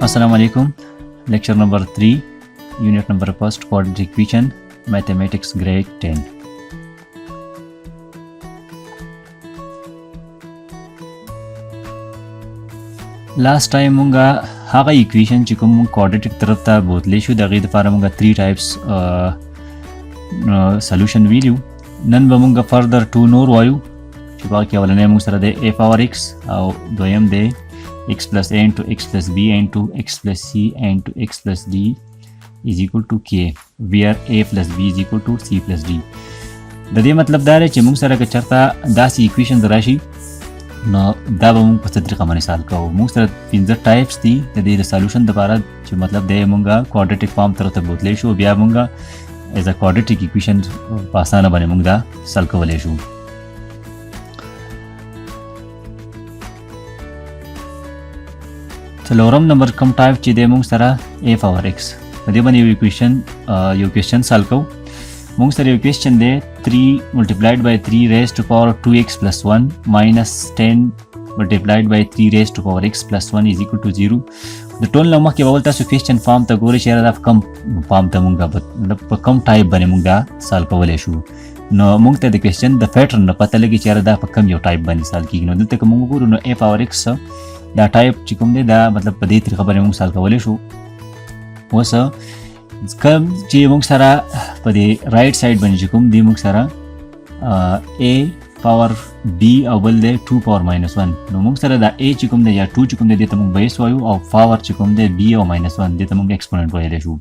Assalamu alaikum. Lecture number 3, unit number 1, quadratic equation, mathematics grade 10. Last time munga haga equation چې کوم quadratic طرف ته بوتلی شو دغه لپاره مونږه 3 types solution ویلو. نن به مونږه further 2 نور وایو چې باقي اولنې مونږ سره د a power x او دویم د x plus a into x plus b into x plus c into x plus d is equal to k, where a plus b is equal to c plus d. د دې مطلب دا دی چې موږ سره که چېرته داسې equations راشي نو دا به موږ په څه طریقه باندې سالو کوو. موږ سره 15 ټایپس دي د دې د سالوشن دپاره چې مطلب دی موږ کوادریټک فارم طرف ته بوتلی شو، بیا موږ ایز ا کوادریټک equation په اسانه باندې موږ دا سل کولی شو. څلورم نمبر کوم ټایپ چې دی موږ سره a power x، په دې باندې یو کوېسچن سال کوو. موږ سره یو کوېسچن دی 3 multiplied by 3 raised to power 2x plus 1 minus 10 multiplied by 3 raised to power x plus 1 is equal to 0. د ټول نه مخکې به تاسو کوېسچن فارم ته ګورئ چې دا کم فارم ته موږ په کم ټایپ باندې موږ دا سال کولی شو. نو موږ ته د کوېسچن د پیټرن نه پته لګي چې دا په کم یو ټایپ باندې سال کېږي. نو دلته که موږ وګورو نو a power x دا ټایپ چې کوم دی دا مطلب په دې طریقه باندې موږ سال کولی شو. اوس کوم چې موږ سره په دې رایټ سایډ باندې چې کوم دی موږ سره a power b او بل دی 2 power minus 1. نو موږ سره دا a چې کوم دی یا 2 چې کوم دی دې ته موږ بیس وایو او power چې کوم دی b او minus 1 دې ته موږ ایکسپوننټ ویلی شو.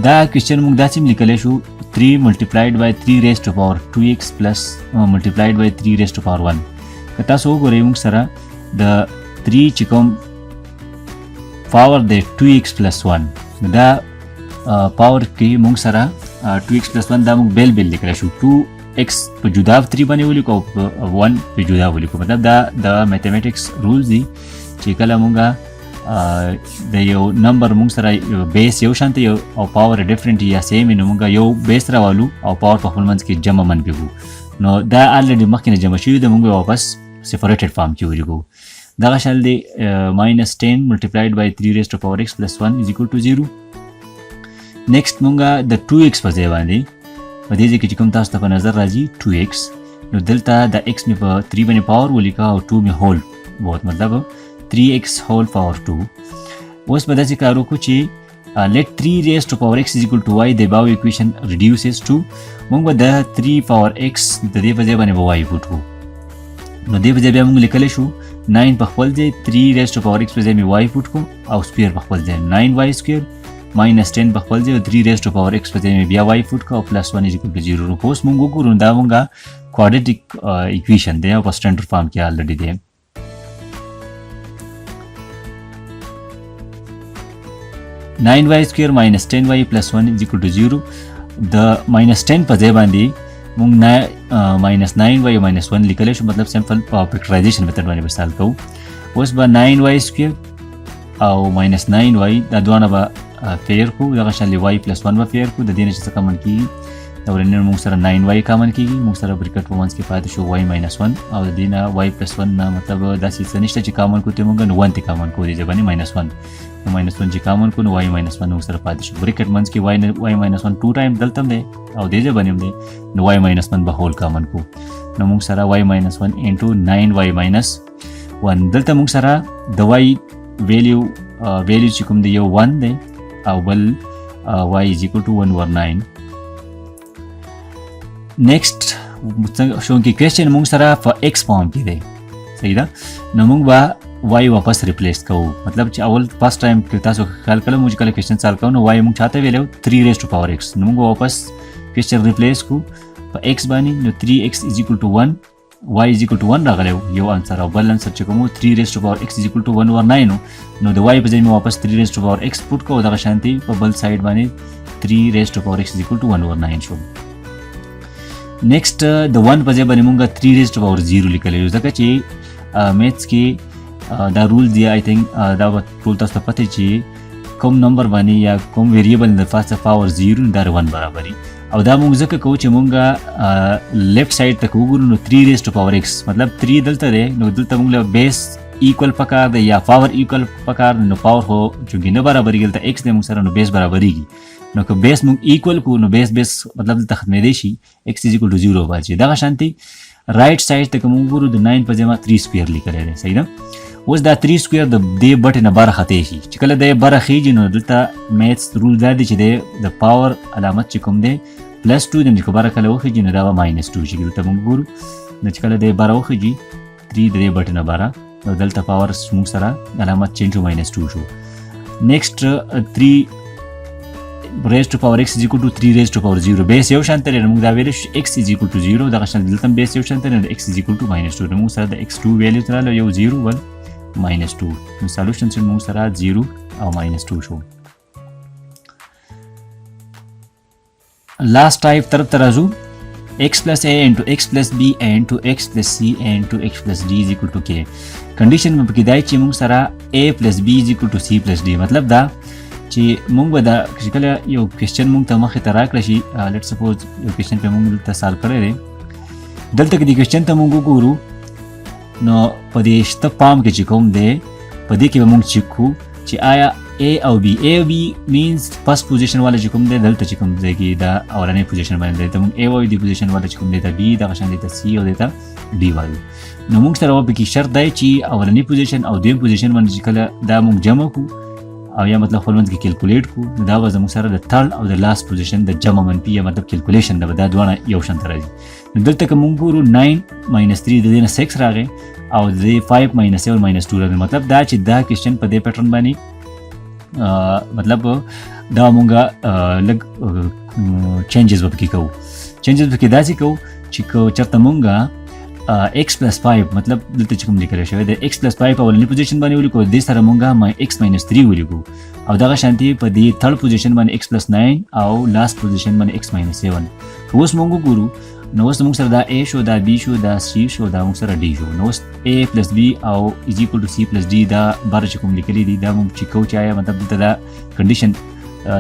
دا کوېسچن موږ داسې هم لیکلی شو 3 multiplied by 3 raised to power 2x plus multiplied by 3 raised to power 1. که تاسو وګورئ موږ سره د 3 چې کوم پاور دی 2x plus 1 دا پاور کې موږ سره 2x plus 1 دا موږ بیل لیکلی شو. 2x په جدا 3 باندې ولیکو او 1 په جدا ولیکو. مطلب دا د میتھمیټکس رولز دي چې کله موږ د یو نمبر موږ سره بیس یو شانته او پاور ډیفرنٹ یا سیم نو موږ یو بیس راوالو او پاور په خپل منځ کې جمع منفي کوو. نو دا الریډي مخکې نه جمع شوي د موږ واپس سپریټډ فارم کې ولیکو. دغه شان دی minus 10 multiplied by 3 raised to power x plus 1 is equal to 0. next مونږه د 2x په ځای باندې په دې ځای کې چې کوم تاسو ته په نظر راځي 2x نو دلته د x مې په 3 باندې پاور ولیکه او 2 مې هول بہت مطلب 3x whole power 2. اوس به داسې کار وکړو چې let 3 raised to power x is equal to y the above equation reduces to مونږ به د 3 power x د دې په ځای باندې به y پوټ کړو. نو دې په ځای بیا موږ لیکلی شو 9 په خپل ځای 3 raised to power x په ځای مې y پوټ کړو او سکویر په خپل ځای 9y سکویر minus 10 په خپل ځای 3 raised to power x په ځای مې بیا y پوټ کړو او plus 1 is equal to 0. نو اوس موږ وګورو دا موږ کوادریټک equation دی او په سټنډرډ فارم کې الریډي دی. ناین وائی سکویر minus 10y plus 1 is equal to 0. د minus 10 په ځای باندې موږ minus 9y minus 1 لیکلی شو. مطلب سمپل فیکټرایزیشن میتھډ باندې به سال کوو. اوس به 9y سکویر او minus 9y دا دواړه به فیر کړو. دغه شان y plus 1 به فیر کړو. د دې نه چې څه کامن کېږي د ورنه موږ سره 9y کامن کېږي. موږ سره بریکټ په منځ کې پاتې شو y minus 1 او د دې نه y plus 1 نه مطلب داسې څه نشته چې کامن کړو ته موږ نو 1 ته کامن کړو دې ځای باندې minus 1 نو minus 1 چې کامن کړو نو y minus 1 موږ سره پاتې شو. بریکټ منځ کې y minus 1 2 ټایم دلته هم دی او دې ځای باندې هم دی نو y minus 1 به هول کامن کړو. نو موږ سره y minus 1 into 9y minus 1 دلته موږ سره د y ویلیو چې کوم دی یو 1 دی او بل y is equal to 1 over 9. next شو کې کوېسچن موږ سره په x فارم کې دی صحیح ده. نو موږ به y واپس ریپلیس کوو. مطلب چې اول فرست ټایم کې تاسو خیال کړئ موږ کله کوېسچن سال کوو نو y موږ چاته ویلو 3 raised to power x. نو موږ واپس کوېسچن ریپلیس کوو په x باندې نو 3x is equal to 1 y is equal to 1 راغلی یو انسر او بل انسر چې کوم 3 raised to power x is equal to 1 over 9 نو د y په ځای مې واپس 3 raised to power x پوټ کوو. دغه شانتي په بل سایډ باندې 3 raised to power x is equal to 1 over 9 شو. next د 1 په ځای باندې موږ 3 raised to power 0 لیکلی یو ځکه چې میتھس کې دا رول دی آی تھنک دا ټول تاسو ته پته چې کوم نمبر باندې یا کوم ویریبل د فاصله پاور 0 دا 1 برابري او دا موږ ځکه کوو چې موږ لیفت سایډ ته وګورو نو 3 raised to power x مطلب 3 دلته دی نو دلته موږ له بیس ایکوال پکار دی یا پاور ایکوال پکار نو پاور خو چونکې نه برابرېږي دلته ایکس دی موږ سره نو بیس برابرېږي نو که بیس موږ ایکوال کړو نو بیس مطلب دلته ختمېدی شي ایکس از ایکول ټو 0 باندې. دغه شانتي رایټ سایډ ته که موږ ګورو د 9 په ځای ما 3 سکویر لیکلی دی صحیح ده. اوس دا 3 سکویر د دې بټې نه بره خطی شي چې کله دی بره خیږي نو دلته میتھس رول دا دی چې دی د پاور علامت چې کوم دی پلس 2 دی چې که بره کله وخیږي نو دا به ماینس 2 شي. دلته موږ ګورو نو چې کله دی بره وخیږي 3 د دې بټې نه بره نو دلته پاور موږ سره علامت چینج شو ماینس 2 شو. نیکسټ 3 raised to power x is equal to 3 raised to power 0 بیس یو شانته لري موږ دا ویل x is equal to 0 دغه شان دلته بیس یو شانته لري x is equal to minus 2 موږ سره د x2 ویلیو تراله یو 0 1 minus 2 نو سولوشن چې موږ سره 0 او minus 2 شو. لاست ټایپ طرف ته راځو x plus a into x plus b into x plus c into x plus d is equal to k. کنډیشن مې پکې دی چې موږ سره a plus b is equal to c plus d مطلب دا چې موږ به دا چې کله یو کوېسچن موږ ته مخې ته راکړه شي لیټ سپوز یو کوېسچن پې موږ دلته سالو کړی دی دلته که دې کوېسچن ته موږ وګورو نو په دې شته پام کې چې کوم دی په دې کې به موږ چیک کړو چې آیا A او B means first position والا چې کوم دی دلته چې کوم دی کې دا اولنۍ پوزیشن باندې دی ته موږ A وایو دې پوزیشن والا چې کوم دی ته B دغه شان دی ته C او دی ته D وایو. نو موږ سره به پکې شرط دی چې اولنۍ پوزیشن او دویم پوزیشن باندې چې کله دا موږ جمع کړو او یا مطلب خپل منځ کې کیلکولیټ کړو نو دا به زموږ سره د تھرډ او د لاست پوزیشن د جمع منفي یا مطلب کیلکولیشن ده به دا دواړه یو شان ته راځي. نو دلته که موږ ګورو 9 minus 3 د دې نه 6 راغی او د 5 minus 7 minus 2 راغی مطلب دا چې دا کوېسچن په دې پیټرن باندې مطلب دا مونږه لږ چینجز به پکې کوو. چینجز پکې داسې کوو چې که چېرته مونږه x plus 5 مطلب دلته چې کوم لیکلی شوی دی x plus 5 اولنۍ پوزیشن باندې ولیکو دې سره مونږه x minus 3 ولیکو او دغه شانتي په دې تھرډ پوزیشن باندې x plus 9 او لاست پوزیشن باندې x minus 7. اوس مونږ وګورو نو اوس موږ سره دا A شو دا B شو دا C شو دا موږ سره D شو. نو اوس A plus B او is equal to C plus D دا بار چې کوم لیکلي دي دا موږ چې کوو چې آیا مطلب دلته دا کنډیشن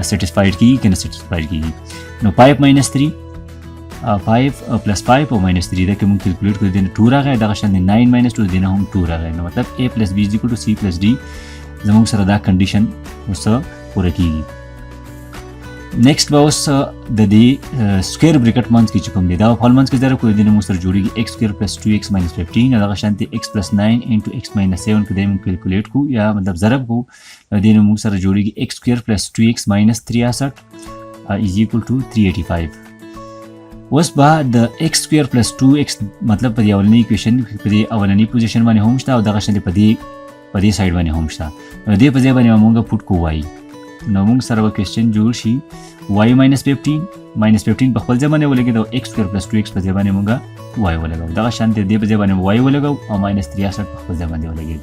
سیټسفاید کیږي که نه سیټسفاید کیږي. نو 5 minus 3 5 plus 5 او minus 3 دا که موږ کیلکولیټ کړو دې نه 2 راغی دغه شان 9 minus 2 دې نه هم 2 راغی نو مطلب A plus B is equal to C plus D زموږ سره دا کنډیشن اوس پوره کیږي. نیکسټ به اوس د دې سکویر بریکټ منځ کې چې کوم دی دا په خپل منځ کې ضرب کړو دې نه موږ سره جوړېږي x سکویر پلس 2x minus 15 او دغه شانتي x plus 9 into x minus 7 که دی موږ کیلکولیټ کړو یا مطلب ضرب کړو نو دې نه موږ سره جوړېږي x سکویر پلس 2x minus 63 is equal to 385. اوس به د x سکویر پلس 2x مطلب په دې اولنۍ اکویشن په دې اولنۍ پوزیشن باندې هم شته او دغه شانتي په دې سایډ باندې هم شته نو دې په ځای باندې موږ پوټ کوو y نو موږ سره به کوېسچن جوړ شي y minus 15 په خپل ځای باندې ولګېد او x سکویر پلس 2x په ځای باندې موږ y ولګو دغه شانتي دې په ځای باندې y ولګو او minus 63 په خپل ځای باندې ولګېد.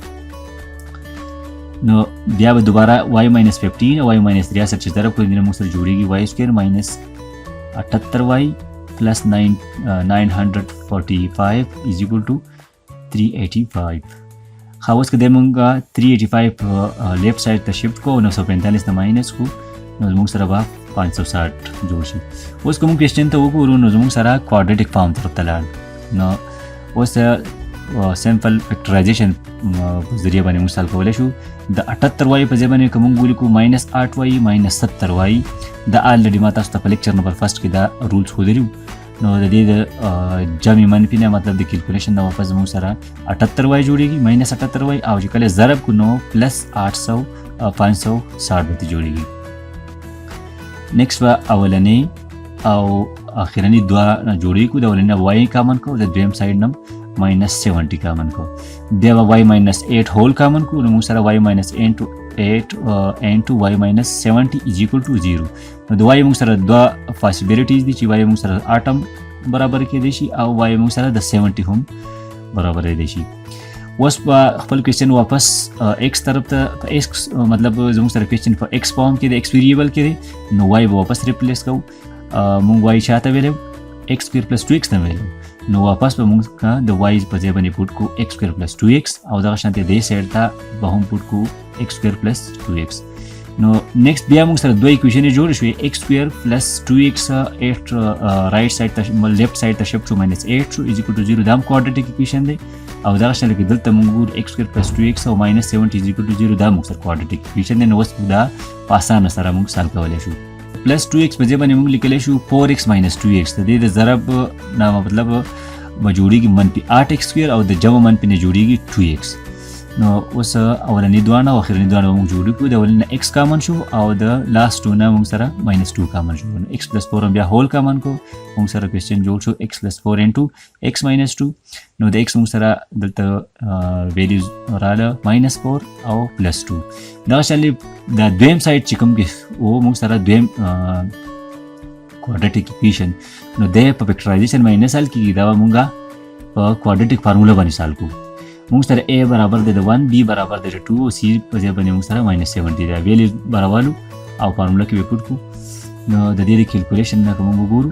نو بیا به دوباره y minus 15 او y minus 63 چې ضرب کړو دې موږ سره جوړېږي y سکویر minus 78y plus 945 is equal to 385. اوس که دی مونږ 385 لیفټ سایډ ته شفټ کو 945 ته ماینس کو نو زموږ سره به 560 جوړ شي. اوس که مونږ کوېسچن ته وګورو نو زموږ سره کوادریټک فارم طرف ته لاړ نو اوس سمپل فیکټرایزیشن په ذریعه باندې موږ سال کولی شو د 78 وایي په ځای باندې که موږ ولیکو -8 وایي -70 وایي دا الریډي ما تاسو ته په لیکچر نمبر فرست کې دا رولز ښودلي نو د دې د جمع منفي نه مطلب د کیلکولیشن نه واپس موږ سره 78 وایي جوړېږي -78 وایي او چې کله ضرب کو نو پلس 800 560 به جوړېږي. نیکسټ به اولنۍ او اخرنۍ دوه جوړې کو د اولنۍ وایي کامن کو د دویم سایډ نه -70 کامن کو بیا به y -8 هول کامن کو نو موږ سره y -8 into y -70 is equal to 0. نو د y موږ سره دوه پاسبلیټیز دي چې y موږ سره 8 برابر کېدی شي او y موږ سره د 70 هم برابر کېدی شي. اوس په خپل کوېسچن واپس x طرف ته په x مطلب زموږ سره کوېسچن په x فارم کې د x ویریبل کې دی نو y به واپس ریپلیس کوو موږ y چاته ویلو x سکویر پلس 2x نه ویلو نو واپس به موږ د y په ځای باندې پوټ کو x سکویر پلس 2x او دغه شانتي دې سایډ ته به هم پوټ کو x سکویر پلس 2x. نو نیکسټ بیا موږ سره دوه اکویشنې جوړې شوې x سکویر پلس 2x 8 رایټ سایډ ته لیفټ سایډ ته شفټ شو -8 شو از ایکول ټو 0 دا هم کوادریټک اکویشن دی او دا شان کې دلته موږ ګورو x square plus 2x او minus 70 is equal to 0 دا موږ سره quadratic equation دی نو اوس دا په اسانه سره موږ سال کولای شو plus 2x په ځای باندې موږ لیکلی شو 4x minus 2x د دې د ضرب نه مطلب به جوړیږي منفي 8x square او د جمع منفي نه جوړیږي 2x نو اوس اولنی دوانه او اخرنی دوانه موږ جوړ کړو د اولنی x کامن شو او د لاست ټو نه موږ سره -2 کامن شو نو x + 4 بیا هول کامن کو موږ سره کوېسچن جوړ شو x + 4 into x - 2 نو د x موږ سره دلته ویلیوز رااله -4 او +2 دا شانې د دویم سایډ چې کوم کې او موږ سره دویم quadratic equation نو د په فیکټرایزیشن باندې نه سال کېږي دا موږ په quadratic فارمولا باندې سال کوو موږ سره a برابر دی د 1 b برابر دی د 2 او c په ځای باندې موږ سره -70 دی ویلیو برابرو او فارمولا کې به پټ کو نو د دې کیلکولیشن نه کوم وګورو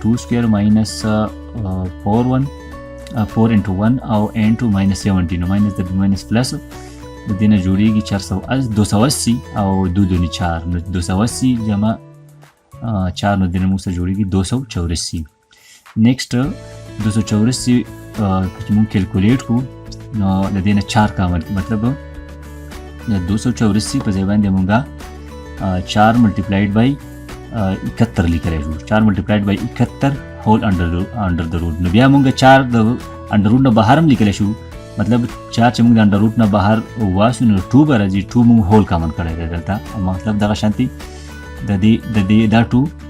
2 سکوير minus 4 into 1 او into -70 نو ماینس د ماینس پلس د دې نه جوړیږي 280 او 2 دونی 4 نو 280 جمع 4 نو د دې موږ سره جوړیږي 284 نیکسټ 284 چې موږ کیلکولیټ کو نو د دې نه 4 کامل مطلب د 284 په ځای باندې مونږه 4 ملټیپلایډ بای 71 لیکلی شو 4 ملټیپلایډ بای 71 هول انډر د روټ نو بیا مونږه 4 د انډر روټ نه بهر هم لیکلی شو مطلب 4 چې مونږ د انډر روټ نه بهر واسو نو 2 به راځي 2 مونږ هول کامن کړی دی دلته مطلب دغه شانتي د دې دا 2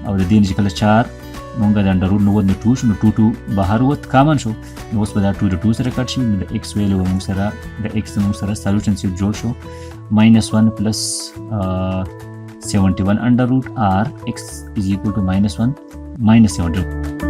او د دې نه چې کله 4 مونږ د انډر روټ نه ود نو 2 شو نو 2 بهر وت کامن شو نو اوس به دا 2 د 2 سره کټ شي نو د x ویلو موږ سره د x موږ سره سولوشن سیټ جوړ شو -1 plus 71 under root r x is equal to -1 -70